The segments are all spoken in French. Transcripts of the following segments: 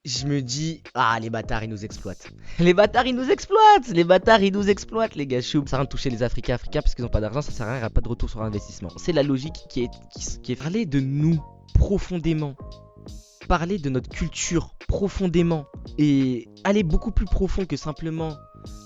je me dis, ah, les bâtards, ils nous exploitent. Les bâtards, ils nous exploitent. Les bâtards, ils nous exploitent, les gars choux. Ça sert à rien de toucher les Africains parce qu'ils n'ont pas d'argent, ça sert à rien, il n'y a pas de retour sur investissement. C'est la logique qui est parler de nous profondément. Parler de notre culture profondément. Et aller beaucoup plus profond que simplement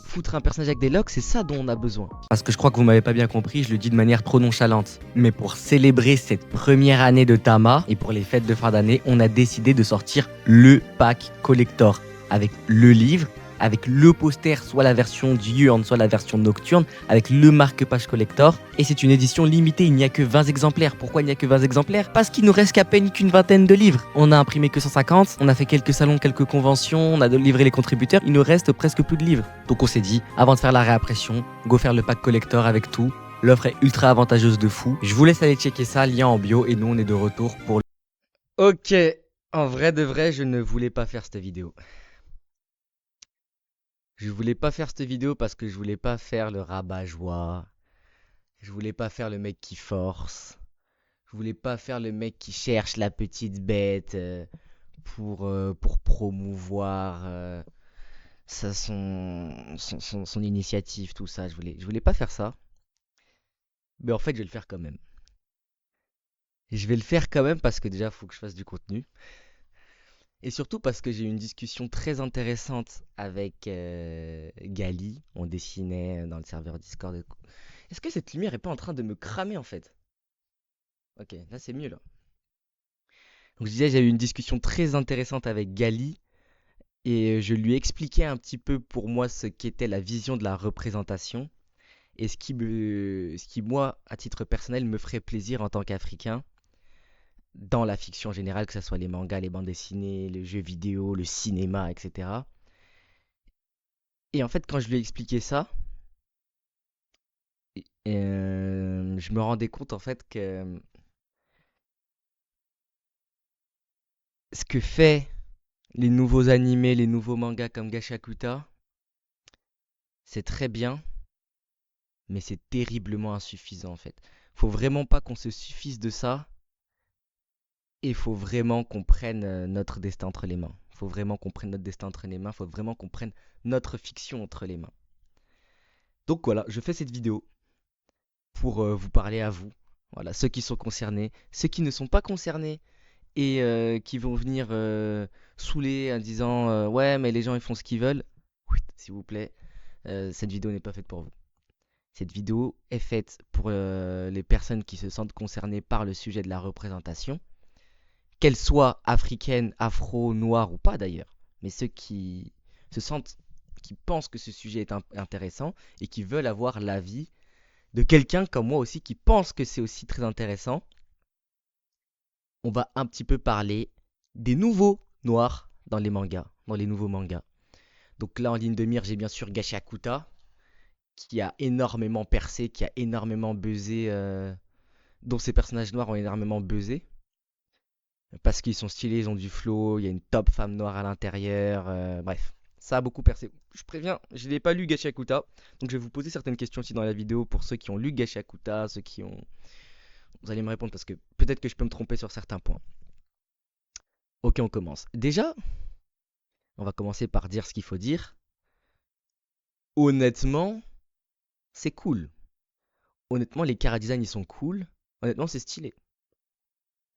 foutre un personnage avec des locks, c'est ça dont on a besoin. Parce que je crois que vous m'avez pas bien compris, je le dis de manière trop nonchalante. Mais pour célébrer cette première année de Tama, et pour les fêtes de fin d'année, on a décidé de sortir le pack collector. Avec le livre, avec le poster, soit la version diurne, soit la version nocturne, avec le marque-page collector. Et c'est une édition limitée, il n'y a que 20 exemplaires. Pourquoi il n'y a que 20 exemplaires? Parce qu'il nous reste qu'à peine qu'une vingtaine de livres. On a imprimé que 150, on a fait quelques salons, quelques conventions, on a livré les contributeurs, il nous reste presque plus de livres. Donc on s'est dit, avant de faire la réimpression, go faire le pack collector avec tout. L'offre est ultra avantageuse de fou. Je vous laisse aller checker ça, lien en bio, et nous on est de retour pour le... Ok, en vrai de vrai, je ne voulais pas faire cette vidéo. Je voulais pas faire cette vidéo parce que je voulais pas faire le rabat-joie. Je voulais pas faire le mec qui force. Je voulais pas faire le mec qui cherche la petite bête pour promouvoir son initiative, tout ça. Je voulais pas faire ça. Mais en fait, je vais le faire quand même. Je vais le faire quand même parce que déjà, il faut que je fasse du contenu. Et surtout parce que j'ai eu une discussion très intéressante avec Gali. On dessinait dans le serveur Discord. Est-ce que cette lumière est pas en train de me cramer en fait? Ok, là c'est mieux là. Donc je disais, j'ai eu une discussion très intéressante avec Gali et je lui ai expliqué un petit peu pour moi ce qu'était la vision de la représentation et ce qui moi, à titre personnel, me ferait plaisir en tant qu'Africain dans la fiction générale, que ce soit les mangas, les bandes dessinées, les jeux vidéo, le cinéma, etc. Et en fait, quand je lui ai expliqué ça, je me rendais compte en fait que ce que fait les nouveaux animés, les nouveaux mangas comme Gachakuta, c'est très bien, mais c'est terriblement insuffisant en fait. Faut vraiment pas qu'on se suffise de ça et faut vraiment qu'on prenne notre destin entre les mains. Faut vraiment qu'on prenne notre destin entre les mains, faut vraiment qu'on prenne notre fiction entre les mains. Donc voilà, je fais cette vidéo pour vous parler à vous. Voilà, ceux qui sont concernés, ceux qui ne sont pas concernés et qui vont venir saouler en disant ouais mais les gens ils font ce qu'ils veulent. Oui, s'il vous plaît, cette vidéo n'est pas faite pour vous. Cette vidéo est faite pour les personnes qui se sentent concernées par le sujet de la représentation, qu'elles soient africaines, afro, noires ou pas d'ailleurs, mais ceux qui se sentent, qui pensent que ce sujet est intéressant et qui veulent avoir l'avis de quelqu'un comme moi aussi qui pense que c'est aussi très intéressant. On va un petit peu parler des nouveaux noirs dans les mangas, dans les nouveaux mangas. Donc là en ligne de mire, j'ai bien sûr Gachakuta qui a énormément percé, qui a énormément buzzé, dont ces personnages noirs ont énormément buzzé. Parce qu'ils sont stylés, ils ont du flow, il y a une top femme noire à l'intérieur, bref. Ça a beaucoup percé. Je préviens, je n'ai pas lu Gachakuta, donc je vais vous poser certaines questions aussi dans la vidéo pour ceux qui ont lu Gachakuta, ceux qui ont... Vous allez me répondre parce que peut-être que je peux me tromper sur certains points. Ok, on commence. Déjà, on va commencer par dire ce qu'il faut dire. Honnêtement, c'est cool. Honnêtement, les chara design ils sont cool. Honnêtement, c'est stylé.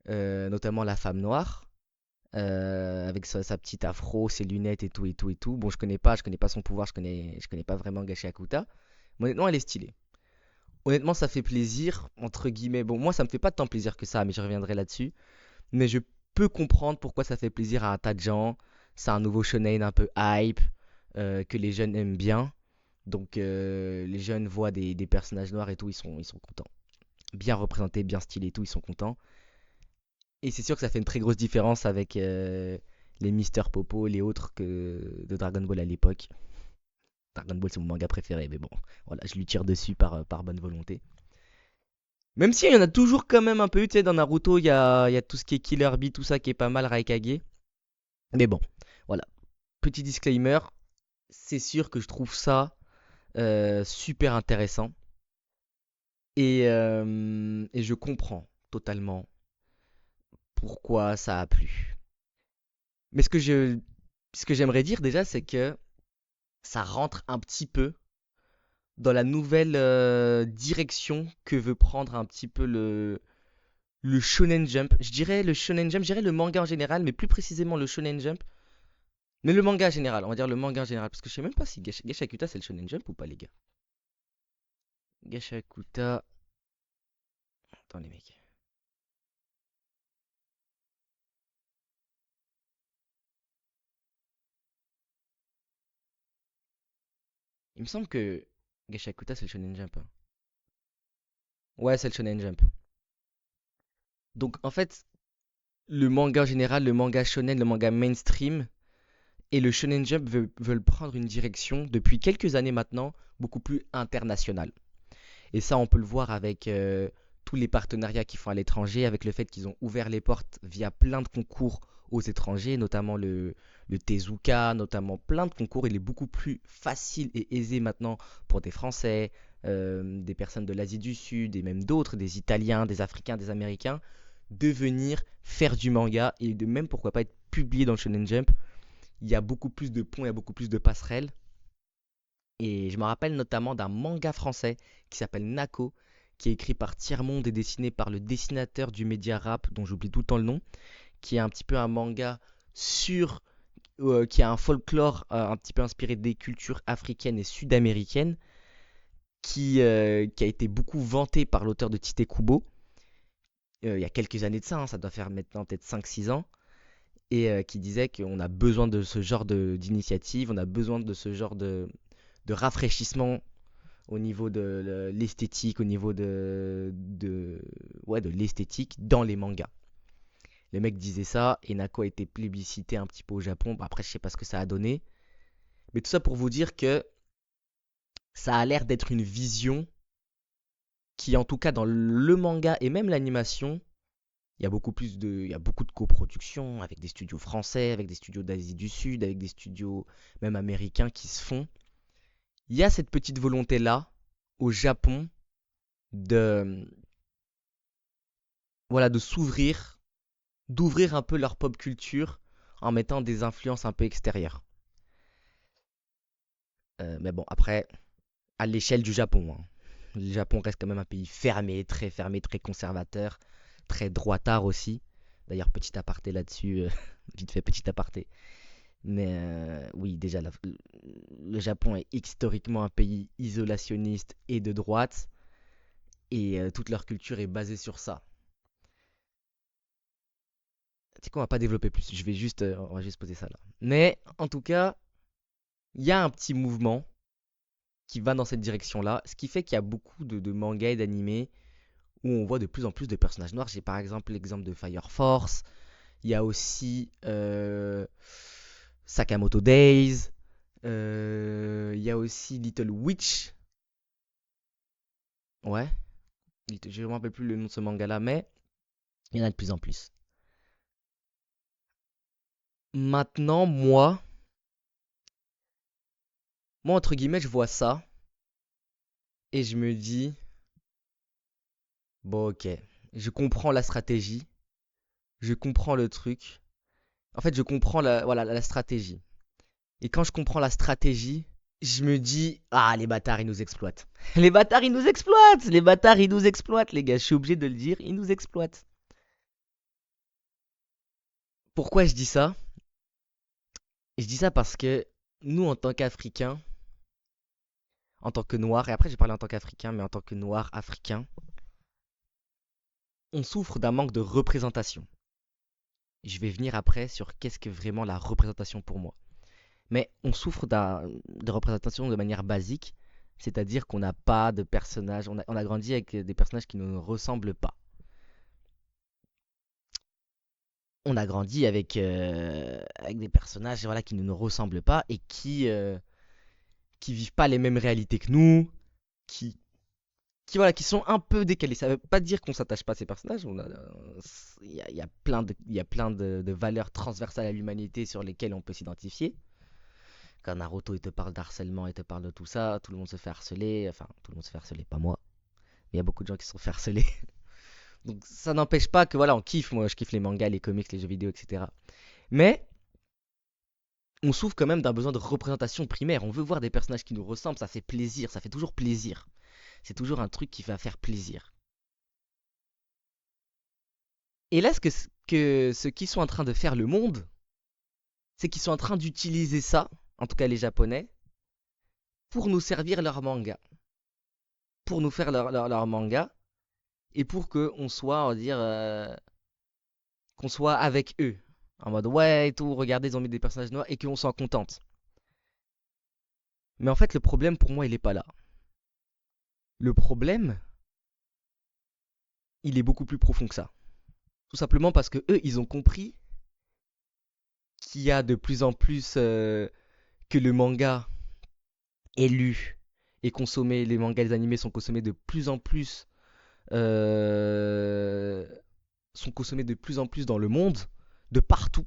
Notamment la femme noire. Avec sa petite afro, ses lunettes et tout et tout et tout. Bon, je connais pas son pouvoir, je connais pas vraiment Gashi Akuta. Mais honnêtement, elle est stylée. Honnêtement, ça fait plaisir, entre guillemets. Bon, moi, ça me fait pas tant plaisir que ça, mais je reviendrai là-dessus. Mais je peux comprendre pourquoi ça fait plaisir à un tas de gens. C'est un nouveau shonen un peu hype, que les jeunes aiment bien. Donc, les jeunes voient des personnages noirs et tout, ils sont contents. Bien représentés, bien stylés et tout, ils sont contents. Et c'est sûr que ça fait une très grosse différence avec les Mister Popo, les autres que de Dragon Ball à l'époque. Dragon Ball c'est mon manga préféré, mais bon, voilà, je lui tire dessus par bonne volonté. Même s'il y en a toujours quand même un peu, tu sais, dans Naruto, il y a tout ce qui est Killer Bee, tout ça qui est pas mal, Raikage. Mais bon, voilà, petit disclaimer, c'est sûr que je trouve ça super intéressant. Et je comprends totalement pourquoi ça a plu. Mais ce que je Ce que j'aimerais dire déjà, c'est que ça rentre un petit peu dans la nouvelle direction que veut prendre un petit peu le Shonen Jump. Je dirais le Shonen Jump, je dirais le manga en général, mais plus précisément le Shonen Jump. Mais le manga en général, on va dire le manga en général. Parce que je sais même pas si Gashakuta c'est le Shonen Jump ou pas, les gars. Gashakuta. Attends, les mecs. Il me semble que Gashakuta c'est le Shonen Jump, hein. Ouais, c'est le Shonen Jump. Donc en fait, le manga en général, le manga shonen, le manga mainstream et le Shonen Jump veulent prendre une direction depuis quelques années maintenant beaucoup plus internationale. Et ça, on peut le voir avec tous les partenariats qu'ils font à l'étranger, avec le fait qu'ils ont ouvert les portes via plein de concours aux étrangers, notamment le Tezuka, notamment plein de concours. Il est beaucoup plus facile et aisé maintenant pour des Français, des personnes de l'Asie du Sud et même d'autres, des Italiens, des Africains, des Américains, de venir faire du manga et de même pourquoi pas être publié dans le Shonen Jump. Il y a beaucoup plus de ponts, il y a beaucoup plus de passerelles. Et je me rappelle notamment d'un manga français qui s'appelle Nako, qui est écrit par Tiers-Monde et dessiné par le dessinateur du média rap, dont j'oublie tout le temps le nom, qui est un petit peu un manga sur, qui a un folklore un petit peu inspiré des cultures africaines et sud-américaines, qui a été beaucoup vanté par l'auteur de Tite Kubo, il y a quelques années de ça, hein, ça doit faire maintenant peut-être 5 6 ans, et qui disait qu'on a besoin de ce genre d'initiative, on a besoin de ce genre de rafraîchissement au niveau de l'esthétique, au niveau ouais, de l'esthétique dans les mangas. Le mec disait ça, et Nako a été plébiscité un petit peu au Japon. Bah, après, je sais pas ce que ça a donné. Mais tout ça pour vous dire que ça a l'air d'être une vision qui, en tout cas dans le manga et même l'animation, il y a beaucoup de coproductions avec des studios français, avec des studios d'Asie du Sud, avec des studios même américains qui se font. Il y a cette petite volonté-là au Japon de, voilà, de s'ouvrir, d'ouvrir un peu leur pop culture en mettant des influences un peu extérieures. Mais bon, après, à l'échelle du Japon, hein. Le Japon reste quand même un pays fermé, très conservateur, très droitard aussi. D'ailleurs, petit aparté là-dessus, vite fait, petit aparté. Mais oui, déjà, le Japon est historiquement un pays isolationniste et de droite, et toute leur culture est basée sur ça. Tu sais qu'on va pas développer plus, on va juste poser ça là. Mais en tout cas, il y a un petit mouvement qui va dans cette direction-là, ce qui fait qu'il y a beaucoup de mangas et d'animés où on voit de plus en plus de personnages noirs. J'ai par exemple l'exemple de Fire Force, il y a aussi Sakamoto Days, il y a aussi Little Witch, ouais, je ne me rappelle plus le nom de ce manga-là, mais il y en a de plus en plus. Maintenant, moi entre guillemets, je vois ça et je me dis, bon ok, je comprends la stratégie, je comprends le truc. En fait, je comprends voilà, la stratégie. Et quand je comprends la stratégie, je me dis, ah, les bâtards, ils nous exploitent. Les bâtards, ils nous exploitent. Les bâtards, ils nous exploitent, les gars. Je suis obligé de le dire, ils nous exploitent. Pourquoi je dis ça? Je dis ça parce que nous, en tant qu'Africains, en tant que Noirs, et après j'ai parlé en tant qu'Africain, mais en tant que Noirs africains, on souffre d'un manque de représentation. Je vais venir après sur qu'est-ce que vraiment la représentation pour moi. Mais on souffre de représentation de manière basique, c'est-à-dire qu'on n'a pas de personnages, on a grandi avec des personnages qui ne nous ressemblent pas. On a grandi avec des personnages voilà, qui ne nous ressemblent pas et qui vivent pas les mêmes réalités que nous, qui, voilà, qui sont un peu décalés. Ça veut pas dire qu'on s'attache pas à ces personnages. Il y a plein de valeurs transversales à l'humanité sur lesquelles on peut s'identifier. Quand Naruto il te parle d'harcèlement, il te parle de tout ça, tout le monde se fait harceler. Enfin, tout le monde se fait harceler, pas moi. Mais il y a beaucoup de gens qui se sont fait harceler. Donc ça n'empêche pas que voilà, on kiffe. Moi, je kiffe les mangas, les comics, les jeux vidéo, etc. Mais on souffre quand même d'un besoin de représentation primaire. On veut voir des personnages qui nous ressemblent, ça fait plaisir, ça fait toujours plaisir. C'est toujours un truc qui va faire plaisir. Et là, ce qu'ils sont en train de faire le monde, c'est qu'ils sont en train d'utiliser ça, en tout cas les Japonais, pour nous servir leur manga. Pour nous faire leur manga, et pour que on soit, on va dire, qu'on soit avec eux. En mode, ouais, et tout, regardez, ils ont mis des personnages noirs, et qu'on s'en contente. Mais en fait, le problème, pour moi, il est pas là. Le problème, il est beaucoup plus profond que ça. Tout simplement parce que eux, ils ont compris qu'il y a de plus en plus que le manga est lu et consommé, les mangas, les animés euh, sont consommés de plus en plus dans le monde, de partout.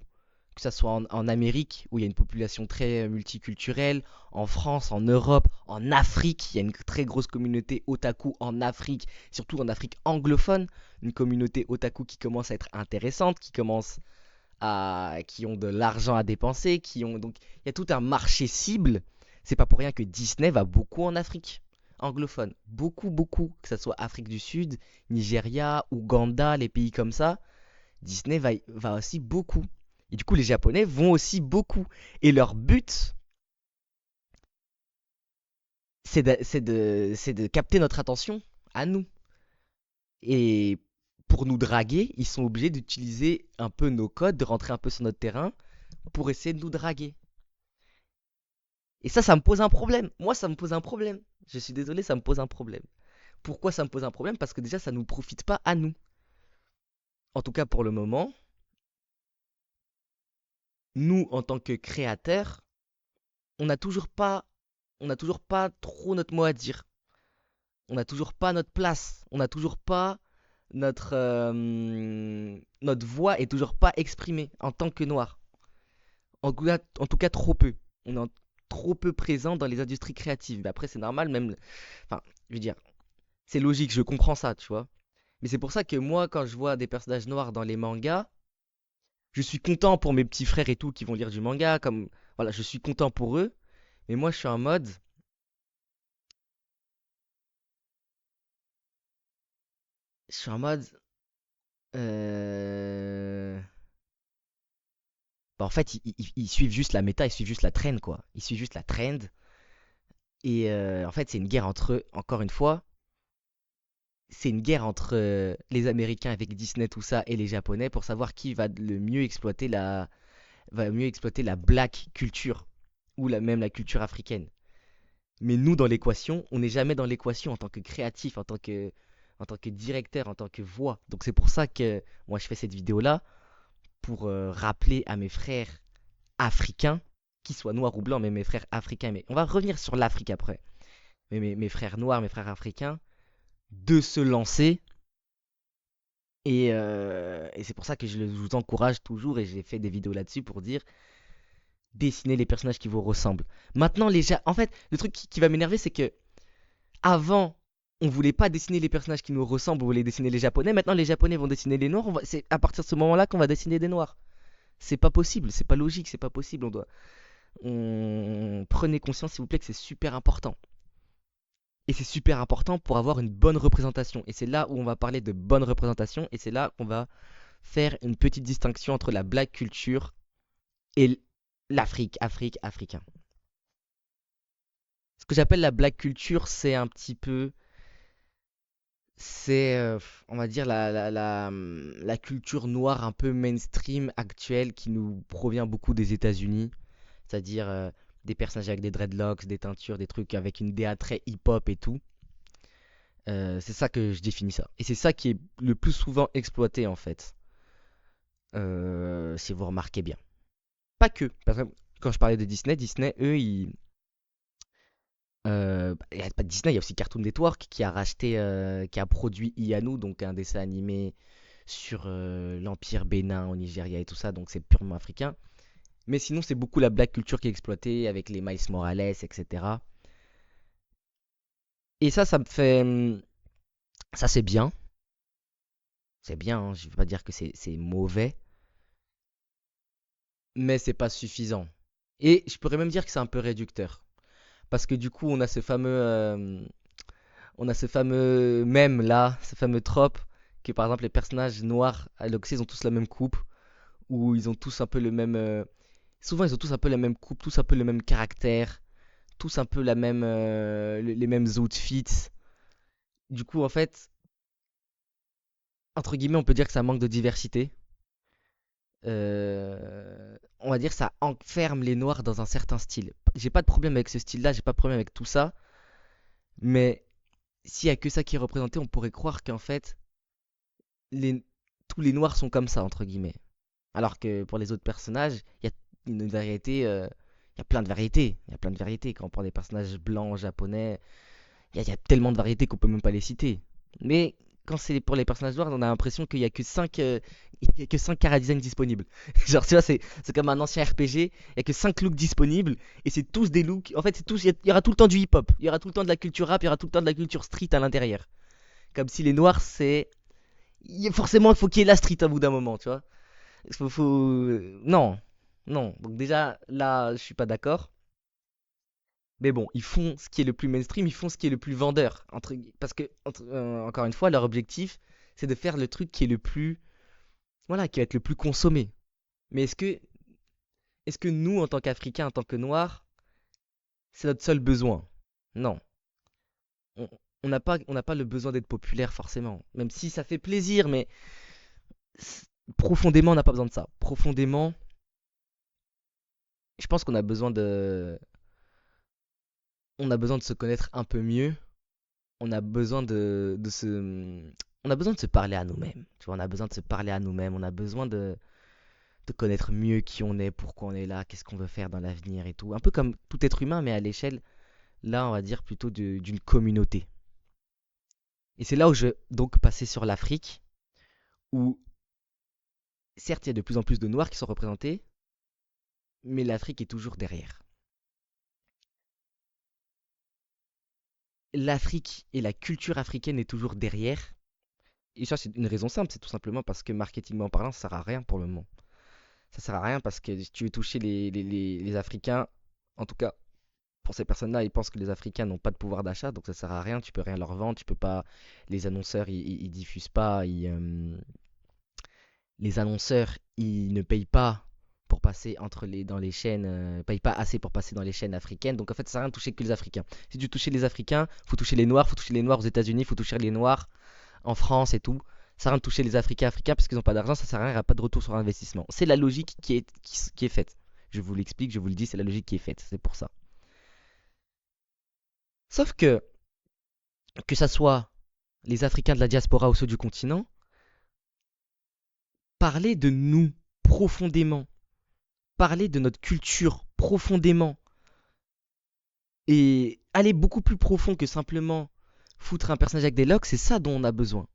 Que ce soit en Amérique, où il y a une population très multiculturelle, en France, en Europe, en Afrique, il y a une très grosse communauté otaku en Afrique, surtout en Afrique anglophone, une communauté otaku qui commence à être intéressante, qui ont de l'argent à dépenser, donc il y a tout un marché cible. C'est pas pour rien que Disney va beaucoup en Afrique anglophone, beaucoup beaucoup, que ce soit Afrique du Sud, Nigeria, Ouganda, les pays comme ça. Disney va aussi beaucoup. Et du coup, les Japonais vont aussi beaucoup. Et leur but, c'est de capter notre attention à nous. Et pour nous draguer, ils sont obligés d'utiliser un peu nos codes, de rentrer un peu sur notre terrain pour essayer de nous draguer. Et ça me pose un problème. Moi, ça me pose un problème. Je suis désolé, ça me pose un problème. Pourquoi ça me pose un problème? Parce que déjà, ça ne nous profite pas à nous. En tout cas, pour le moment, nous, en tant que créateurs, on n'a toujours pas, on n'a toujours pas trop notre mot à dire. On n'a toujours pas notre place. On n'a toujours pas notre voix est toujours pas exprimée en tant que noir. En tout cas, trop peu. On est trop peu présent dans les industries créatives. Mais après, c'est normal, même. Enfin, je veux dire, c'est logique, je comprends ça, tu vois. Mais c'est pour ça que moi, quand je vois des personnages noirs dans les mangas, je suis content pour mes petits frères et tout qui vont lire du manga. Comme, voilà, je suis content pour eux. Mais moi, je suis en mode. Je suis en mode. Euh... Bah, en fait, ils suivent juste la méta, ils suivent juste la trend, quoi. Ils suivent juste la trend. Et en fait, c'est une guerre entre eux, encore une fois, c'est une guerre entre les Américains avec Disney, tout ça, et les Japonais pour savoir qui va mieux exploiter la black culture, ou même la culture africaine. Mais nous, dans l'équation, on n'est jamais dans l'équation en tant que créatif, en tant que directeur, en tant que voix. Donc c'est pour ça que moi, je fais cette vidéo-là, pour rappeler à mes frères africains, qu'ils soient noirs ou blancs, mais mes frères africains, mais on va revenir sur l'Afrique après. Mais mes frères noirs, mes frères africains, de se lancer. Et c'est pour ça que je vous encourage toujours, et j'ai fait des vidéos là-dessus pour dire dessiner les personnages qui vous ressemblent. Maintenant, en fait, le truc qui va m'énerver, c'est que avant, on voulait pas dessiner les personnages qui nous ressemblent, on voulait dessiner les Japonais. Maintenant, les Japonais vont dessiner les Noirs. C'est à partir de ce moment-là qu'on va dessiner des Noirs. C'est pas possible, c'est pas logique, c'est pas possible. Prenez conscience, s'il vous plaît, que c'est super important. Et c'est super important pour avoir une bonne représentation. Et c'est là où on va parler de bonne représentation. Et c'est là qu'on va faire une petite distinction entre la black culture et africain. Ce que j'appelle la black culture, c'est un petit peu, c'est, on va dire, la culture noire un peu mainstream actuelle qui nous provient beaucoup des États-Unis. C'est-à-dire des personnages avec des dreadlocks, des teintures, des trucs avec une DA très hip-hop et tout. C'est ça que je définis ça. Et c'est ça qui est le plus souvent exploité en fait. Si vous remarquez bien. Pas que. Parce que quand je parlais de Disney, Disney, eux, y a pas de Disney, il y a aussi Cartoon Network qui a racheté, qui a produit Ianu, donc un dessin animé sur l'Empire Bénin au Nigeria et tout ça, donc c'est purement africain. Mais sinon, c'est beaucoup la black culture qui est exploitée avec les Miles Morales, etc. Et ça me fait. Ça, c'est bien. C'est bien, hein, je ne veux pas dire que c'est mauvais. Mais c'est pas suffisant. Et je pourrais même dire que c'est un peu réducteur. Parce que du coup, on a ce fameux mème là, ce fameux trope, que par exemple les personnages noirs à l'Oxy, ils ont tous la même coupe, ou ils ont tous un peu le même. Souvent, ils ont tous un peu la même coupe, tous un peu le même caractère, tous un peu les mêmes outfits. Du coup, en fait, entre guillemets, on peut dire que ça manque de diversité. On va dire que ça enferme les noirs dans un certain style. J'ai pas de problème avec ce style-là, j'ai pas de problème avec tout ça, mais s'il y a que ça qui est représenté, on pourrait croire qu'en fait, les, tous les noirs sont comme ça, entre guillemets. Alors que pour les autres personnages, il y a une variété, il y a plein de variétés. Il y a plein de variétés. Quand on prend des personnages blancs, japonais, il y a tellement de variétés qu'on peut même pas les citer. Mais quand c'est pour les personnages noirs, on a l'impression qu'il y a que 5 il y a que 5 chara-design disponibles. Genre, tu vois, c'est comme un ancien RPG, il y a que 5 looks disponibles, et c'est tous des looks. En fait, c'est tous, il y aura tout le temps du hip-hop, il y aura tout le temps de la culture rap, il y aura tout le temps de la culture street à l'intérieur. Comme si les noirs, c'est. Forcément, il faut qu'il y ait la street à bout d'un moment, tu vois. Non, non. Donc déjà, là, je suis pas d'accord. Mais bon, ils font ce qui est le plus mainstream, ils font ce qui est le plus vendeur. Parce que, encore une fois, leur objectif, c'est de faire le truc qui est le plus, voilà, qui va être le plus consommé. Mais est-ce que nous, en tant qu'Africains, en tant que Noirs, c'est notre seul besoin? Non. On on n'a pas le besoin d'être populaire forcément. Même si ça fait plaisir, mais profondément, on n'a pas besoin de ça. Profondément, je pense qu'on a besoin de se connaître un peu mieux. On a besoin on a besoin de se parler à nous-mêmes. Tu vois, on a besoin de se parler à nous-mêmes. On a besoin de connaître mieux qui on est, pourquoi on est là, qu'est-ce qu'on veut faire dans l'avenir et tout. Un peu comme tout être humain, mais à l'échelle, là, on va dire plutôt d'une communauté. Et c'est là où je vais donc passer sur l'Afrique, où certes, il y a de plus en plus de Noirs qui sont représentés, mais l'Afrique est toujours derrière. L'Afrique et la culture africaine est toujours derrière. Et ça, c'est une raison simple, c'est tout simplement parce que marketingment parlant, ça sert à rien pour le moment. Ça sert à rien parce que si tu veux toucher les Africains, en tout cas pour ces personnes-là, ils pensent que les Africains n'ont pas de pouvoir d'achat, donc ça sert à rien, tu peux rien leur vendre, tu peux pas. Les annonceurs, ils diffusent pas, les annonceurs, ils ne payent pas pour passer dans les chaînes, payent pas assez pour passer dans les chaînes africaines, donc en fait ça sert à rien de toucher que les Africains. Si tu touches les Africains, faut toucher les Noirs aux États-Unis, faut toucher les Noirs en France et tout. Ça sert à rien de toucher les Africains parce qu'ils n'ont pas d'argent, ça sert à rien, il n'y a pas de retour sur investissement. C'est la logique qui est faite. Je vous l'explique, je vous le dis, c'est la logique qui est faite, c'est pour ça. Sauf que ça soit les Africains de la diaspora ou ceux du continent, parler de nous profondément, parler de notre culture profondément, et aller beaucoup plus profond que simplement foutre un personnage avec des locks, c'est ça dont on a besoin.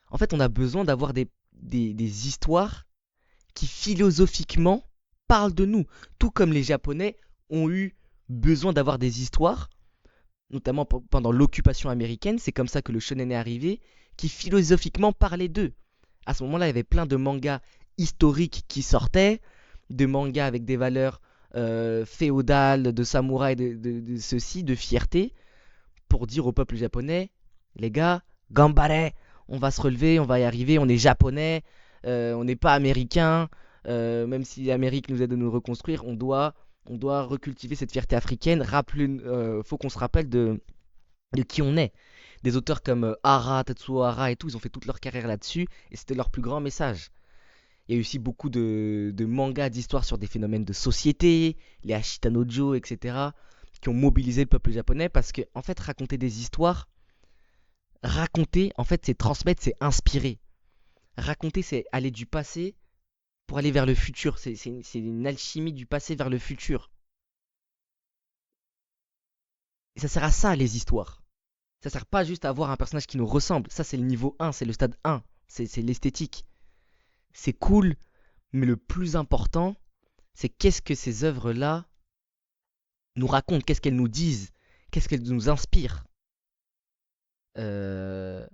En fait, on a besoin d'avoir des histoires qui philosophiquement parlent de nous. Tout comme les Japonais ont eu besoin d'avoir des histoires, notamment pendant l'occupation américaine, c'est comme ça que le shonen est arrivé, qui philosophiquement parlait d'eux. À ce moment-là, il y avait plein de mangas historiques qui sortaient, de mangas avec des valeurs féodales, de samouraï, de ceci, de fierté, pour dire au peuple japonais, les gars, gambare, on va se relever, on va y arriver, on est japonais, on n'est pas américain, même si l'Amérique nous aide de nous reconstruire, on doit recultiver cette fierté africaine. Faut qu'on se rappelle de qui on est. Des auteurs comme Hara, Tetsuo Hara et tout, ils ont fait toute leur carrière là-dessus, et c'était leur plus grand message. Il y a eu aussi beaucoup de mangas d'histoire sur des phénomènes de société, les Ashita no Joe, etc., qui ont mobilisé le peuple japonais parce que, en fait, raconter des histoires, raconter, en fait, c'est transmettre, c'est inspirer. Raconter, c'est aller du passé pour aller vers le futur. C'est une alchimie du passé vers le futur. Et ça sert à ça, les histoires. Ça sert pas juste à avoir un personnage qui nous ressemble. Ça, c'est le niveau 1, c'est le stade 1. C'est l'esthétique. C'est cool, mais le plus important, c'est qu'est-ce que ces œuvres-là nous racontent, qu'est-ce qu'elles nous disent, qu'est-ce qu'elles nous inspirent. Euh,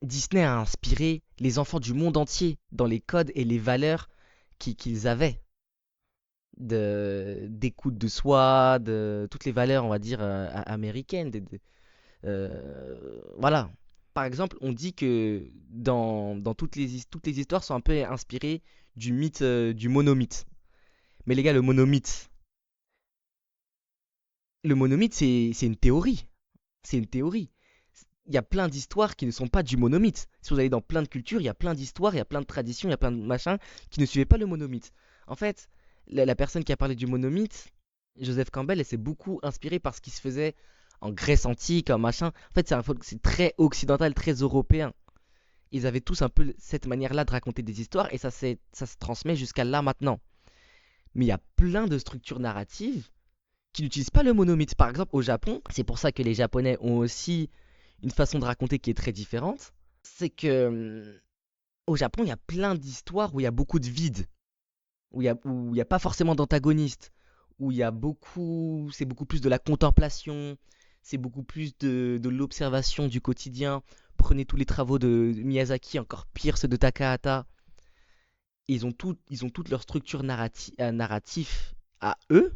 Disney a inspiré les enfants du monde entier dans les codes et les valeurs qu'ils avaient. d'écoute de soi, de toutes les valeurs, on va dire, américaines. Voilà. Par exemple, on dit que dans toutes les histoires sont un peu inspirées du mythe, du monomythe. Mais les gars, le monomythe, c'est une théorie. C'est une théorie. Il y a plein d'histoires qui ne sont pas du monomythe. Si vous allez dans plein de cultures, il y a plein d'histoires, il y a plein de traditions, il y a plein de machins qui ne suivaient pas le monomythe. En fait, la personne qui a parlé du monomythe, Joseph Campbell, elle s'est beaucoup inspirée par ce qui se faisait en Grèce antique, en machin. En fait, c'est très occidental, très européen. Ils avaient tous un peu cette manière-là de raconter des histoires et ça se transmet jusqu'à là maintenant. Mais il y a plein de structures narratives qui n'utilisent pas le monomythe. Par exemple, au Japon, c'est pour ça que les Japonais ont aussi une façon de raconter qui est très différente. C'est que au Japon, il y a plein d'histoires où il y a beaucoup de vide, où il y a pas forcément d'antagoniste, où il y a beaucoup, c'est beaucoup plus de la contemplation, c'est beaucoup plus de l'observation du quotidien. Prenez tous les travaux de Miyazaki, encore pire ceux de Takahata. Ils ont toute leur structure narratif à eux,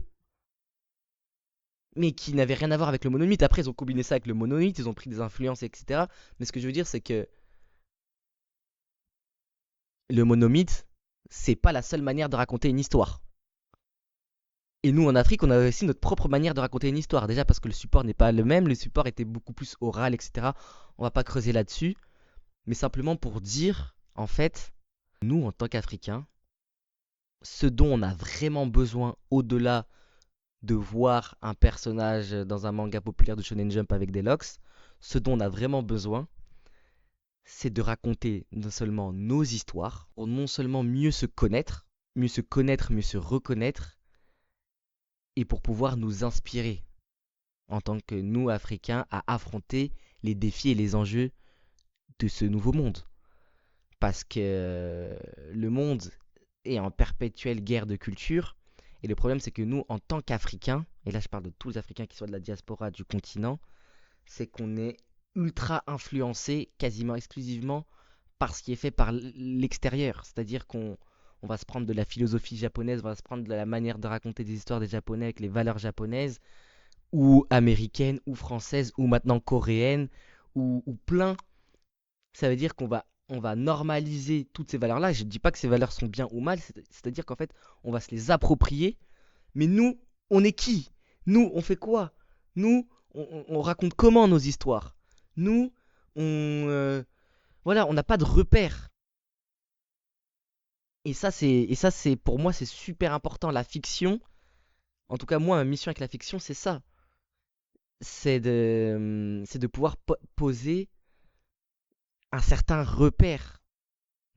mais qui n'avait rien à voir avec le monomythe. Après, ils ont combiné ça avec le monomythe, ils ont pris des influences, etc. Mais ce que je veux dire, c'est que le monomythe, c'est pas la seule manière de raconter une histoire. Et nous, en Afrique, on a aussi notre propre manière de raconter une histoire. Déjà parce que le support n'est pas le même, le support était beaucoup plus oral, etc. On va pas creuser là-dessus, mais simplement pour dire, en fait, nous, en tant qu'Africains, ce dont on a vraiment besoin au-delà de voir un personnage dans un manga populaire de Shonen Jump avec des locks, ce dont on a vraiment besoin, c'est de raconter non seulement nos histoires, pour non seulement mieux se reconnaître, et pour pouvoir nous inspirer en tant que nous, Africains, à affronter les défis et les enjeux de ce nouveau monde. Parce que le monde est en perpétuelle guerre de culture, et le problème c'est que nous, en tant qu'Africains, et là je parle de tous les Africains qui sont de la diaspora du continent, c'est qu'on est ultra influencé quasiment exclusivement par ce qui est fait par l'extérieur. C'est-à-dire qu'on va se prendre de la philosophie japonaise, on va se prendre de la manière de raconter des histoires des Japonais avec les valeurs japonaises, ou américaines, ou françaises, ou maintenant coréennes, ou plein. Ça veut dire on va normaliser toutes ces valeurs-là. Je ne dis pas que ces valeurs sont bien ou mal, c'est-à-dire qu'en fait, on va se les approprier. Mais nous, on est qui? Nous, on fait quoi? Nous, on raconte comment nos histoires? Nous, on, voilà, on n'a pas de repères. Et ça, c'est pour moi, c'est super important. La fiction, en tout cas moi, ma mission avec la fiction, c'est ça. C'est de pouvoir poser un certain repère,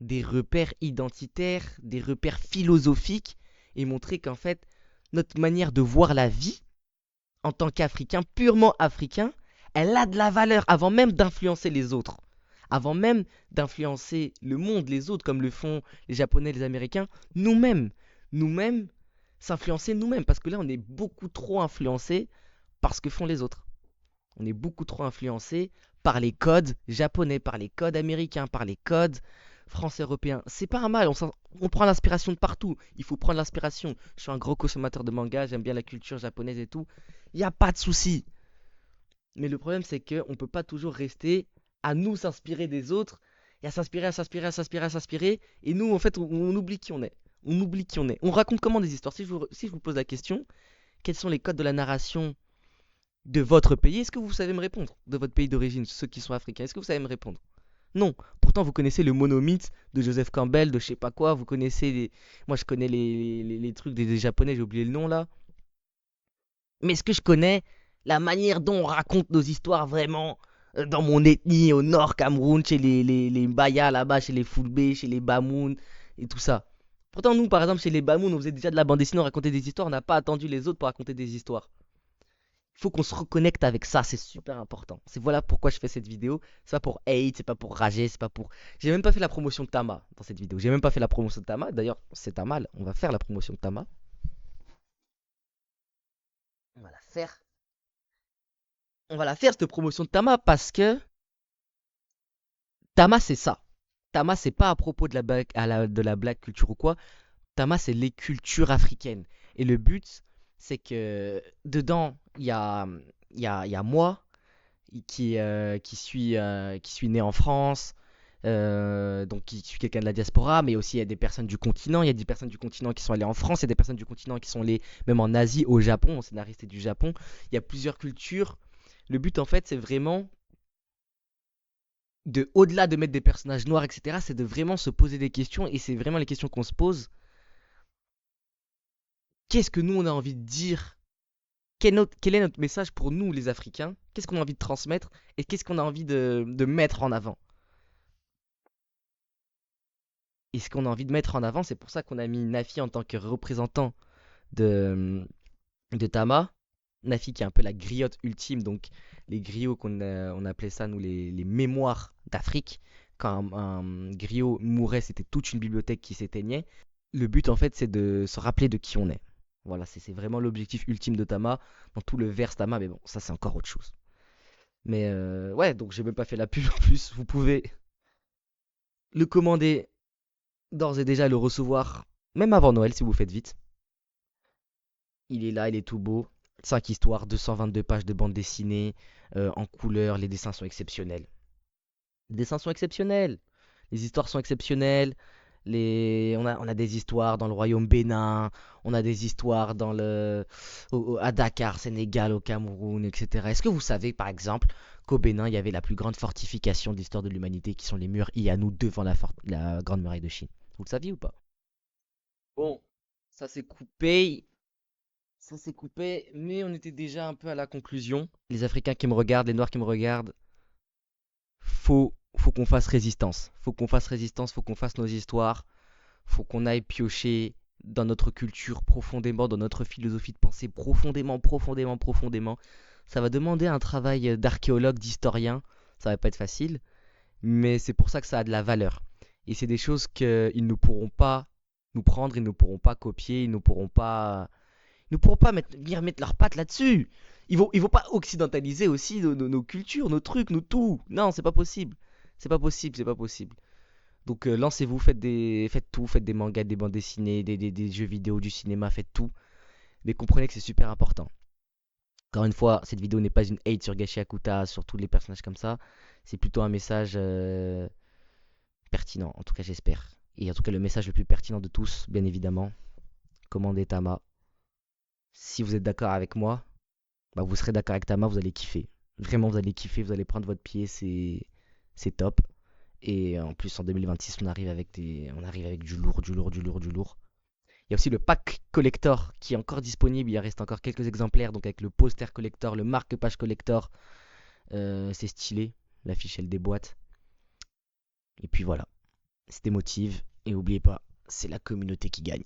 des repères identitaires, des repères philosophiques, et montrer qu'en fait, notre manière de voir la vie, en tant qu'Africain, purement africain, elle a de la valeur avant même d'influencer les autres. Avant même d'influencer le monde, les autres, comme le font les Japonais, les Américains, nous-mêmes, nous-mêmes, s'influencer nous-mêmes. Parce que là, on est beaucoup trop influencé par ce que font les autres. On est beaucoup trop influencé par les codes japonais, par les codes américains, par les codes français européens. C'est pas un mal, on prend l'inspiration de partout. Il faut prendre l'inspiration. Je suis un gros consommateur de manga, j'aime bien la culture japonaise et tout. Il n'y a pas de souci. Mais le problème, c'est qu'on ne peut pas toujours rester à nous s'inspirer des autres et à s'inspirer, à s'inspirer, à s'inspirer, à s'inspirer. Et nous, en fait, on oublie qui on est. On oublie qui on est. On raconte comment des histoires. Si je vous pose la question, quels sont les codes de la narration de votre pays? Est-ce que vous savez me répondre? De votre pays d'origine, ceux qui sont africains, est-ce que vous savez me répondre? Non. Pourtant, vous connaissez le monomythe de Joseph Campbell, de je sais pas quoi. Vous connaissez les. Moi, je connais les trucs des Japonais, j'ai oublié le nom là. Mais est-ce que je connais la manière dont on raconte nos histoires vraiment dans mon ethnie au nord Cameroun, chez les Mbaya là-bas, chez les Fulbe, chez les Bamoun et tout ça? Pourtant, nous, par exemple, chez les Bamoun, on faisait déjà de la bande dessinée, on racontait des histoires, on n'a pas attendu les autres pour raconter des histoires. Il faut qu'on se reconnecte avec ça, c'est super important. C'est voilà pourquoi je fais cette vidéo. C'est pas pour hate, c'est pas pour rager, c'est pas pour. J'ai même pas fait la promotion de Tama dans cette vidéo. J'ai même pas fait la promotion de Tama. D'ailleurs, c'est Tama, on va faire la promotion de Tama. On va la faire. On va la faire cette promotion de Tama parce que Tama c'est ça. Tama c'est pas à propos de la black culture ou quoi. Tama c'est les cultures africaines. Et le but, c'est que dedans, il y a moi qui suis né en France, donc qui suis quelqu'un de la diaspora, mais aussi il y a des personnes du continent. Il y a des personnes du continent qui sont allées en France, il y a des personnes du continent qui sont allées même en Asie, au Japon, mon scénariste est du Japon. Il y a plusieurs cultures. Le but, en fait, c'est vraiment de, au-delà de mettre des personnages noirs, etc., c'est de vraiment se poser des questions, et c'est vraiment les questions qu'on se pose. Qu'est-ce que nous, on a envie de dire? Quel est notre message pour nous, les Africains? Qu'est-ce qu'on a envie de transmettre? Et qu'est-ce qu'on a envie de mettre en avant? Et ce qu'on a envie de mettre en avant, c'est pour ça qu'on a mis Nafi en tant que représentant de, de Tama. Nafi qui est un peu la griotte ultime, donc les griots on appelait ça, nous, les mémoires d'Afrique. Quand un griot mourait, c'était toute une bibliothèque qui s'éteignait. Le but, en fait, c'est de se rappeler de qui on est. Voilà, c'est vraiment l'objectif ultime de Tama, dans tout le verse Tama, mais bon, ça c'est encore autre chose. Mais ouais, donc j'ai même pas fait la pub en plus. Vous pouvez le commander d'ores et déjà, le recevoir, même avant Noël si vous faites vite. Il est là, il est tout beau. 5 histoires, 222 pages de bande dessinée, en couleur, les dessins sont exceptionnels. Les dessins sont exceptionnels, les histoires sont exceptionnelles. On a des histoires dans le royaume Bénin, on a des histoires à Dakar, Sénégal, au Cameroun, etc. Est-ce que vous savez, par exemple, qu'au Bénin, il y avait la plus grande fortification de l'histoire de l'humanité, qui sont les murs Ianou devant la Grande Muraille de Chine? Vous le saviez ou pas? Bon, ça s'est coupé, ça s'est coupé, mais on était déjà un peu à la conclusion. Les Africains qui me regardent, les Noirs qui me regardent, faut qu'on fasse résistance. Faut qu'on fasse résistance, faut qu'on fasse nos histoires, faut qu'on aille piocher dans notre culture profondément, dans notre philosophie de pensée profondément, profondément, profondément. Ça va demander un travail d'archéologue, d'historien. Ça va pas être facile, mais c'est pour ça que ça a de la valeur. Et c'est des choses qu'ils ne pourront pas nous prendre, ils ne pourront pas copier, ils ne pourront pas venir mettre leurs pattes là-dessus. Ils vont pas occidentaliser aussi nos cultures, nos trucs, nos tout. Non, c'est pas possible. C'est pas possible, c'est pas possible. Donc lancez-vous, faites tout, faites des mangas, des bandes dessinées, des jeux vidéo, du cinéma, faites tout. Mais comprenez que c'est super important. Encore une fois, cette vidéo n'est pas une hate sur Gashi Akuta, sur tous les personnages comme ça. C'est plutôt un message pertinent, en tout cas j'espère. Et en tout cas le message le plus pertinent de tous, bien évidemment, commandez Tama. Si vous êtes d'accord avec moi, bah vous serez d'accord avec Tama, vous allez kiffer. Vraiment, vous allez kiffer, vous allez prendre votre pied, c'est top. Et en plus, en 2026, on arrive avec du lourd, du lourd, du lourd, du lourd. Il y a aussi le pack collector qui est encore disponible. Il reste encore quelques exemplaires, donc avec le poster collector, le marque-page collector. C'est stylé. L'affiche, elle déboîte. Et puis voilà. C'était motive. Et n'oubliez pas, c'est la communauté qui gagne.